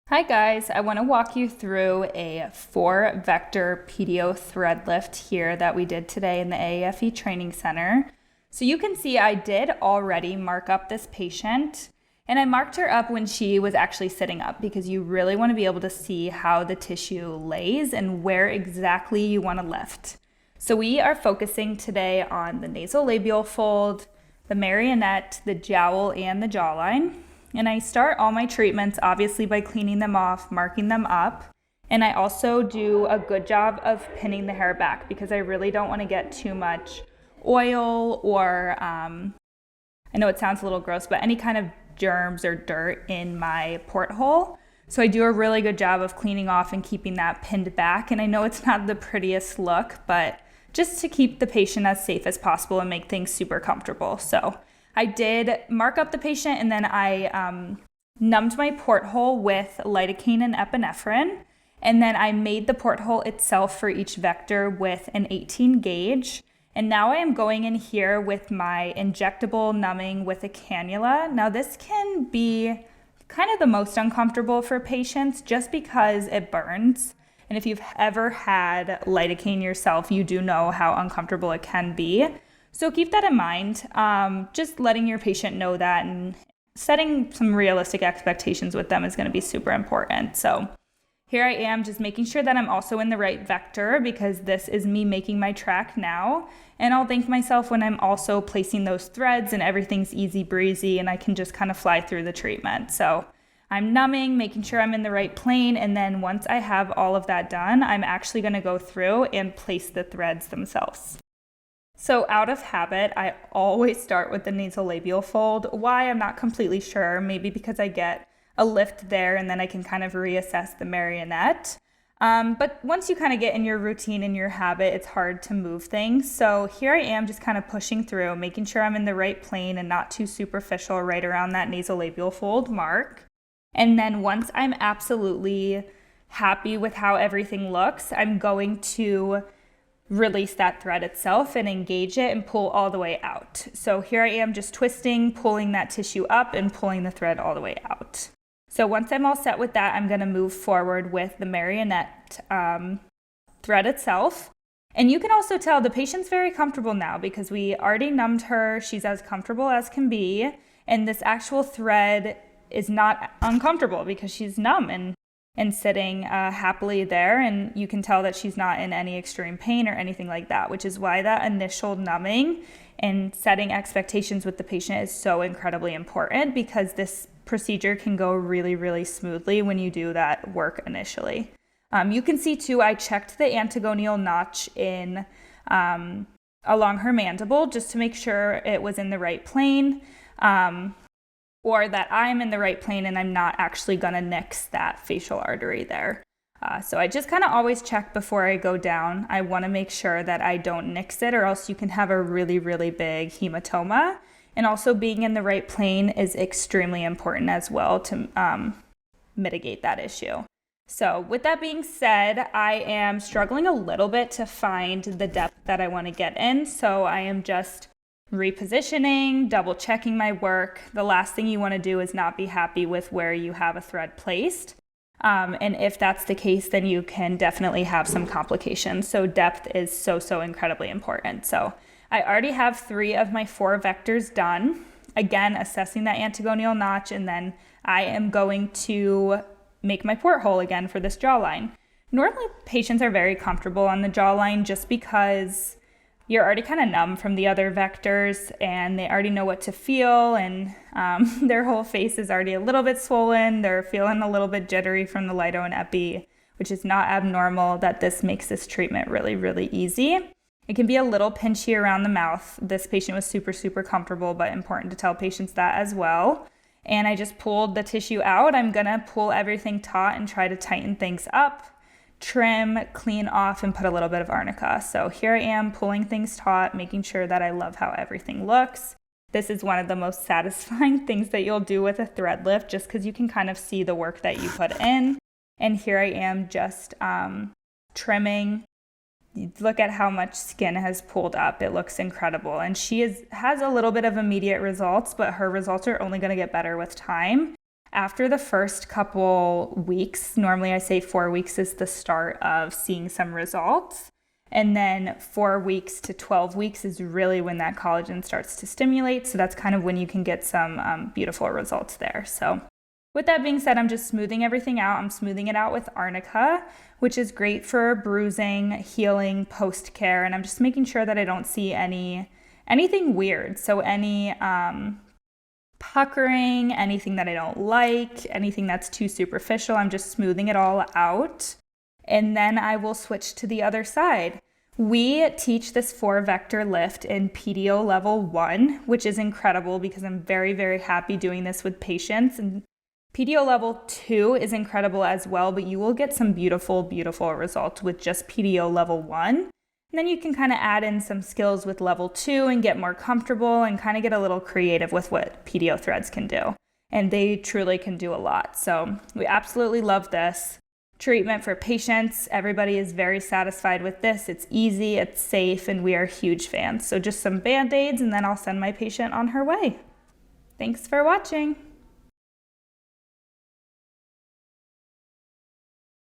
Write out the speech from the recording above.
Hi guys, I want to walk you through a 4-vector PDO thread lift here that we did today in the AAFE Training Center. So you can see I did already mark up this patient, and I marked her up when she was actually sitting up because you really want to be able to see how the tissue lays and where exactly you want to lift. So we are focusing today on the nasolabial fold, the marionette, the jowl, and the jawline. And I start all my treatments obviously by cleaning them off, marking them up. And I also do a good job of pinning the hair back because I really don't want to get too much oil or, I know it sounds a little gross, but any kind of germs or dirt in my porthole. So I do a really good job of cleaning off and keeping that pinned back. And I know it's not the prettiest look, but just to keep the patient as safe as possible and make things super comfortable. So I did mark up the patient, and then I numbed my porthole with lidocaine and epinephrine. And then I made the porthole itself for each vector with an 18 gauge. And now I am going in here with my injectable numbing with a cannula. Now this can be kind of the most uncomfortable for patients just because it burns. And if you've ever had lidocaine yourself, you do know how uncomfortable it can be. So keep that in mind, just letting your patient know that and setting some realistic expectations with them is going to be super important. So here I am just making sure that I'm also in the right vector because this is me making my track now. And I'll thank myself when I'm also placing those threads and everything's easy breezy and I can just kind of fly through the treatment. So I'm numbing, making sure I'm in the right plane. And then once I have all of that done, I'm actually going to go through and place the threads themselves. So out of habit, I always start with the nasolabial fold. Why? I'm not completely sure. Maybe because I get a lift there and then I can kind of reassess the marionette. But once you kind of get in your routine and your habit, it's hard to move things. So here I am just kind of pushing through, making sure I'm in the right plane and not too superficial right around that nasolabial fold mark. And then once I'm absolutely happy with how everything looks, I'm going to release that thread itself and engage it and pull all the way out. So here I am just twisting, pulling that tissue up and pulling the thread all the way out. So once I'm all set with that, I'm going to move forward with the marionette thread itself. And you can also tell the patient's very comfortable now because we already numbed her. She's as comfortable as can be. And this actual thread is not uncomfortable because she's numb and sitting happily there, and you can tell that she's not in any extreme pain or anything like that, which is why that initial numbing and setting expectations with the patient is so incredibly important because this procedure can go really, really smoothly when you do that work initially. You can see too, I checked the antegonial notch in along her mandible just to make sure it was in the right plane. Or that I'm in the right plane and I'm not actually gonna nix that facial artery there. So I just kind of always check before I go down. I wanna make sure that I don't nix it or else you can have a really, really big hematoma. And also being in the right plane is extremely important as well to mitigate that issue. So with that being said, I am struggling a little bit to find the depth that I wanna get in. So I am just repositioning, double checking my work. The last thing you want to do is not be happy with where you have a thread placed. And if that's the case, then you can definitely have some complications. So depth is so incredibly important. So I already have 3 of my 4 vectors done. Again, assessing that antegonial notch, and then I am going to make my porthole again for this jawline. Normally, patients are very comfortable on the jawline just because you're already kind of numb from the other vectors and they already know what to feel, and their whole face is already a little bit swollen. They're feeling a little bit jittery from the lido and epi, which is not abnormal. That this makes this treatment really, really easy. It can be a little pinchy around the mouth. This patient was super comfortable, but important to tell patients that as well. And I just pulled the tissue out. I'm gonna pull everything taut and try to tighten things up, trim, clean off, and put a little bit of arnica. So here I am pulling things taut, making sure that I love how everything looks. This is one of the most satisfying things that you'll do with a thread lift just because you can kind of see the work that you put in. And here I am just trimming. Look at how much skin has pulled up. It looks incredible. And she has a little bit of immediate results, but her results are only going to get better with time. after the first couple weeks, normally I say 4 weeks is the start of seeing some results. And then 4 weeks to 12 weeks is really when that collagen starts to stimulate. So that's kind of when you can get some beautiful results there. So with that being said, I'm just smoothing everything out. I'm smoothing it out with Arnica, which is great for bruising, healing, post-care. And I'm just making sure that I don't see anything weird. So any puckering, anything that I don't like, anything that's too superficial, I'm just smoothing it all out. And then I will switch to the other side. We teach this 4-vector lift in PDO level 1, which is incredible because I'm very, very happy doing this with patients. And PDO level 2 is incredible as well, but you will get some beautiful, beautiful results with just PDO level 1. And then you can kind of add in some skills with level 2 and get more comfortable and kind of get a little creative with what PDO threads can do. And they truly can do a lot. So we absolutely love this treatment for patients. Everybody is very satisfied with this. It's easy, it's safe, and we are huge fans. So just some Band-Aids and then I'll send my patient on her way. Thanks for watching.